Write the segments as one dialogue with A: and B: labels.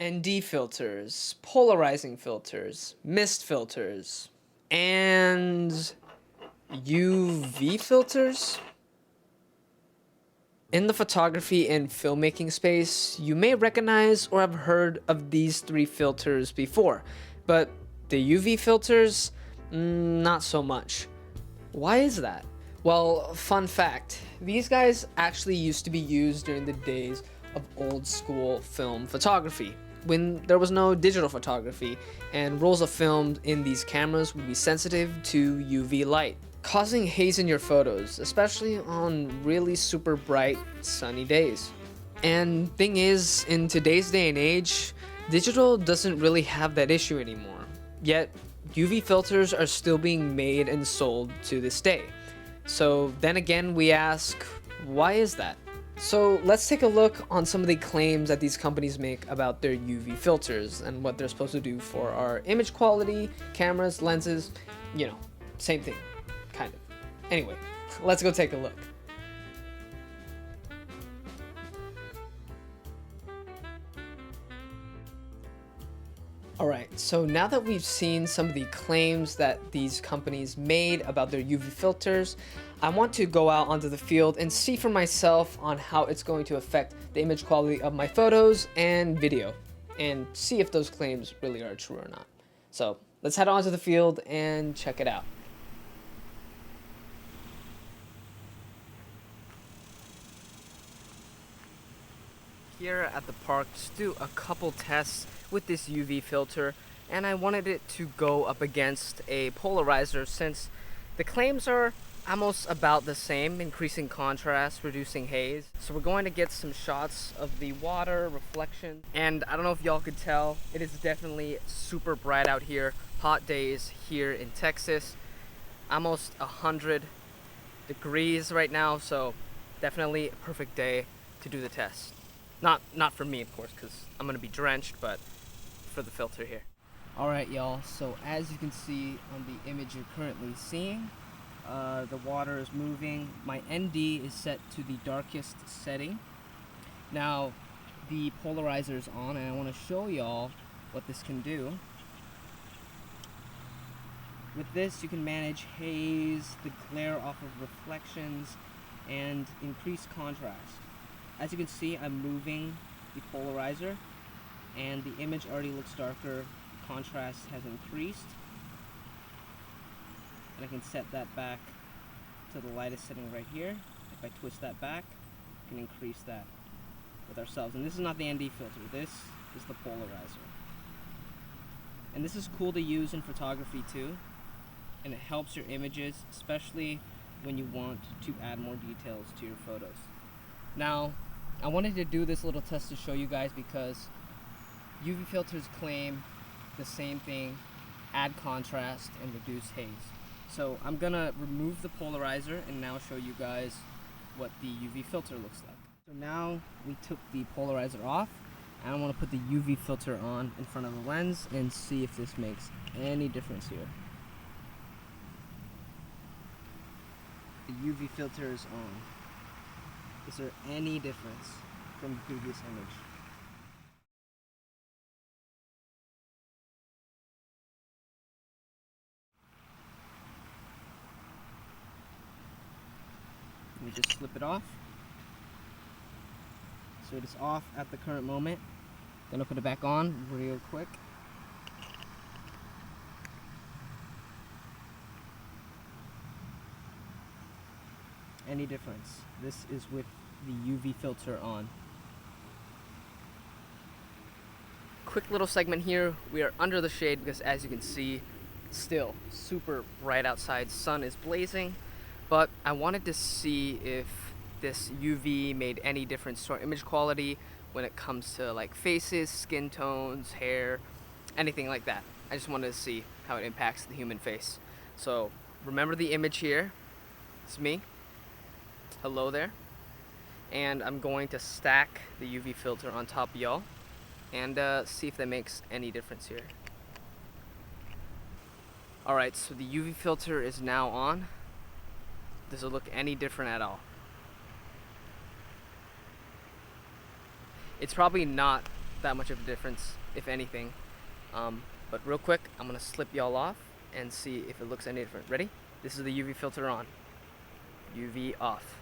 A: ND filters, polarizing filters, mist filters, and UV filters. In the photography and filmmaking space, you may recognize or have heard of these three filters before, but the UV filters, not so much. Why is that? Well, fun fact, these guys actually used to be used during the days of old school film photography, when there was no digital photography, and rolls of film in these cameras would be sensitive to UV light, causing haze in your photos, especially on really super bright, sunny days. And thing is, in today's day and age, digital doesn't really have that issue anymore. Yet, UV filters are still being made and sold to this day. So then again, we ask, why is that? So let's take a look on some of the claims that these companies make about their UV filters and what they're supposed to do for our image quality, cameras, lenses, same thing, kind of. Anyway, let's go take a look. Alright, so now that we've seen some of the claims that these companies made about their UV filters, I want to go out onto the field and see for myself on how it's going to affect the image quality of my photos and video, and see if those claims really are true or not. So let's head on to the field and check it out. Here at the park, just do a couple tests with this UV filter, and I wanted it to go up against a polarizer since the claims are almost about the same, increasing contrast, reducing haze. So we're going to get some shots of the water reflection, and I don't know if y'all could tell, it is definitely super bright out here. Hot days here in Texas, almost 100 degrees right now, so definitely a perfect day to do the test. Not for me, of course, because I'm gonna be drenched, but for the filter here. Alright, y'all, so as you can see on the image you're currently seeing, the water is moving. My ND is set to the darkest setting. Now, the polarizer is on, and I want to show y'all what this can do. With this, you can manage haze, the glare off of reflections, and increase contrast. As you can see, I'm moving the polarizer, and the image already looks darker. Contrast has increased, and I can set that back to the lightest setting right here. If I twist that back, I can increase that with ourselves. And this is not the ND filter, this is the polarizer. And this is cool to use in photography too, and it helps your images, especially when you want to add more details to your photos. Now, I wanted to do this little test to show you guys because UV filters claim the same thing, add contrast and reduce haze. So I'm gonna remove the polarizer and now show you guys what the UV filter looks like. So now we took the polarizer off, and I want to put the UV filter on in front of the lens and see if this makes any difference here. The UV filter is on. Is there any difference from the previous image? Let me just slip it off. So it is off at the current moment. Gonna put it back on real quick. Any difference? This is with the UV filter on. Quick little segment here. We are under the shade because, as you can see, still super bright outside. Sun is blazing, but I wanted to see if this UV made any difference to our image quality when it comes to like faces, skin tones, hair, anything like that. I just wanted to see how it impacts the human face. So remember the image here. It's me. Hello there. And I'm going to stack the UV filter on top of y'all and see if that makes any difference here. Alright, so the UV filter is now on. Does it look any different at all? It's probably not that much of a difference, if anything. But real quick, I'm gonna slip y'all off and see if it looks any different. Ready? This is the UV filter on. UV off.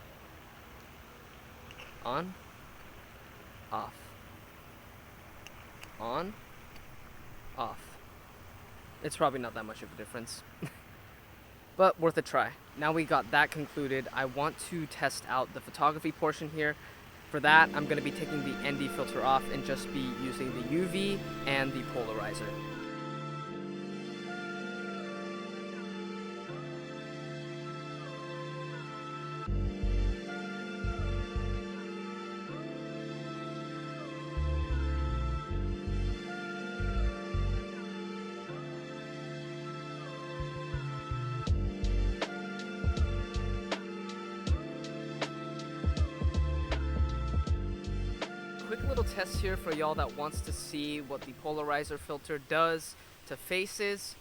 A: On. Off. On. Off. It's probably not that much of a difference. But worth a try. Now we got that concluded, I want to test out the photography portion here. For that, I'm going to be taking the ND filter off and just be using the UV and the polarizer. Quick little test here for y'all that wants to see what the polarizer filter does to faces.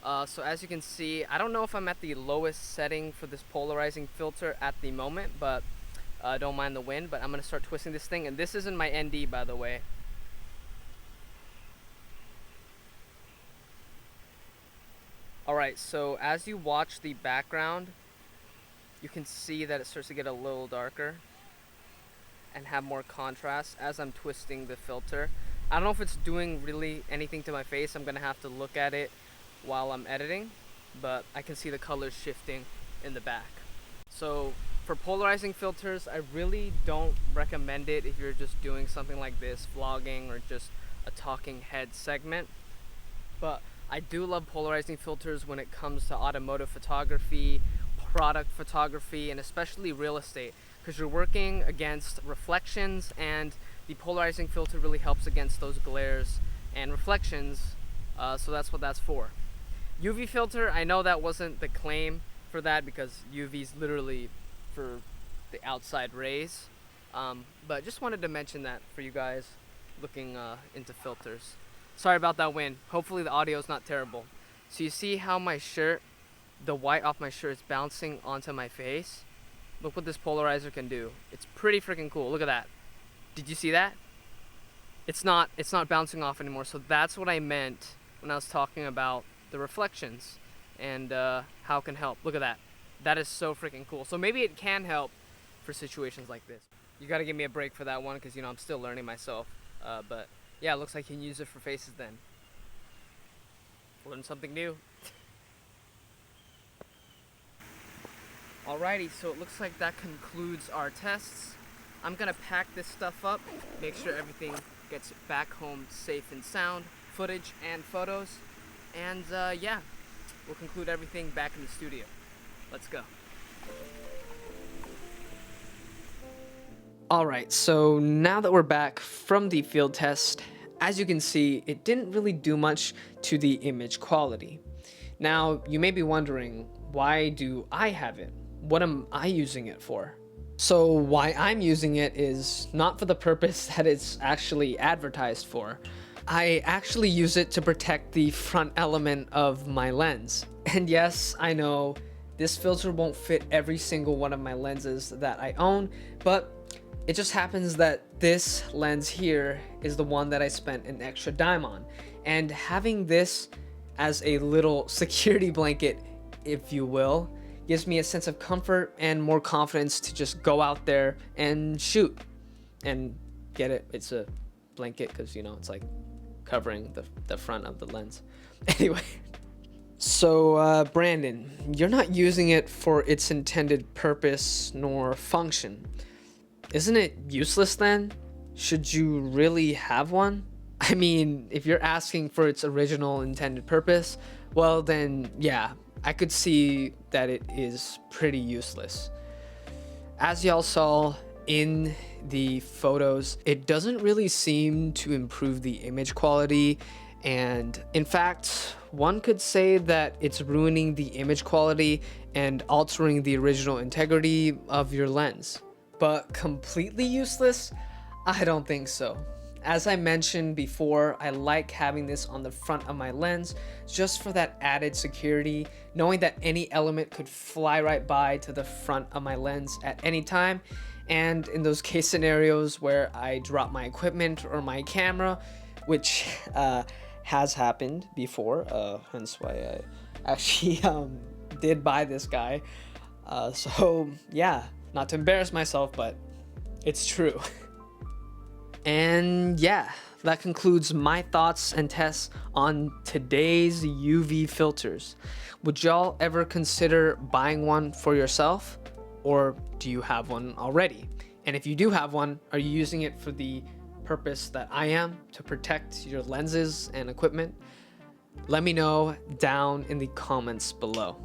A: So as you can see, I don't know if I'm at the lowest setting for this polarizing filter at the moment, but don't mind the wind. But I'm gonna start twisting this thing, and this isn't my ND, by the way. Alright, so as you watch the background, you can see that it starts to get a little darker and have more contrast as I'm twisting the filter. I don't know if it's doing really anything to my face. I'm gonna have to look at it while I'm editing, but I can see the colors shifting in the back. So for polarizing filters, I really don't recommend it if you're just doing something like this, vlogging or just a talking head segment. But I do love polarizing filters when it comes to automotive photography, product photography, and especially real estate, because you're working against reflections, and the polarizing filter really helps against those glares and reflections, so that's what that's for. UV filter, I know that wasn't the claim for that because UV is literally for the outside rays, but just wanted to mention that for you guys looking into filters. Sorry about that wind. Hopefully the audio is not terrible. So you see how my shirt, the white off my shirt is bouncing onto my face? Look what this polarizer can do. It's pretty freaking cool. Look at that. Did you see that? It's not bouncing off anymore. So that's what I meant when I was talking about the reflections and how it can help. Look at that. That is so freaking cool. So maybe it can help for situations like this. You gotta give me a break for that one because, you know, I'm still learning myself. But yeah, it looks like you can use it for faces then. Learn something new. Alrighty, so it looks like that concludes our tests. I'm gonna pack this stuff up, make sure everything gets back home safe and sound, footage and photos, and yeah, we'll conclude everything back in the studio. Let's go. Alright, so now that we're back from the field test, as you can see, it didn't really do much to the image quality. Now, you may be wondering, why do I have it? What am I using it for? So why I'm using it is not for the purpose that it's actually advertised for. I actually use it to protect the front element of my lens. And yes, I know this filter won't fit every single one of my lenses that I own, but it just happens that this lens here is the one that I spent an extra dime on. And having this as a little security blanket, if you will, gives me a sense of comfort and more confidence to just go out there and shoot. And get it, it's a blanket because, you know, it's like covering the front of the lens. Anyway, so Brandon, you're not using it for its intended purpose nor function. Isn't it useless then? Should you really have one? I mean, if you're asking for its original intended purpose, well then, yeah, I could see that it is pretty useless. As y'all saw in the photos, it doesn't really seem to improve the image quality, and in fact, one could say that it's ruining the image quality and altering the original integrity of your lens. But completely useless? I don't think so. As I mentioned before, I like having this on the front of my lens just for that added security, knowing that any element could fly right by to the front of my lens at any time. And in those case scenarios where I drop my equipment or my camera, which has happened before, hence why I actually did buy this guy. So yeah, not to embarrass myself, but it's true. And yeah, that concludes my thoughts and tests on today's UV filters. Would y'all ever consider buying one for yourself? Or do you have one already? And if you do have one, are you using it for the purpose that I am, to protect your lenses and equipment? Let me know down in the comments below.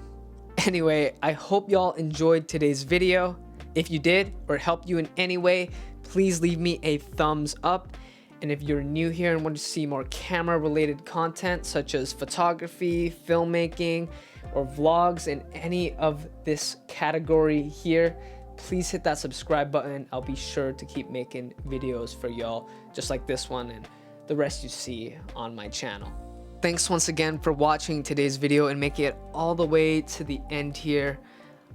A: Anyway, I hope y'all enjoyed today's video. If you did, or it helped you in any way, please leave me a thumbs up. And if you're new here and want to see more camera related content such as photography, filmmaking, or vlogs in any of this category here, please hit that subscribe button. I'll be sure to keep making videos for y'all just like this one and the rest you see on my channel. Thanks once again for watching today's video and making it all the way to the end here.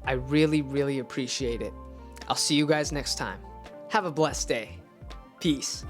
A: I really appreciate it. I'll see you guys next time. Have a blessed day. Peace.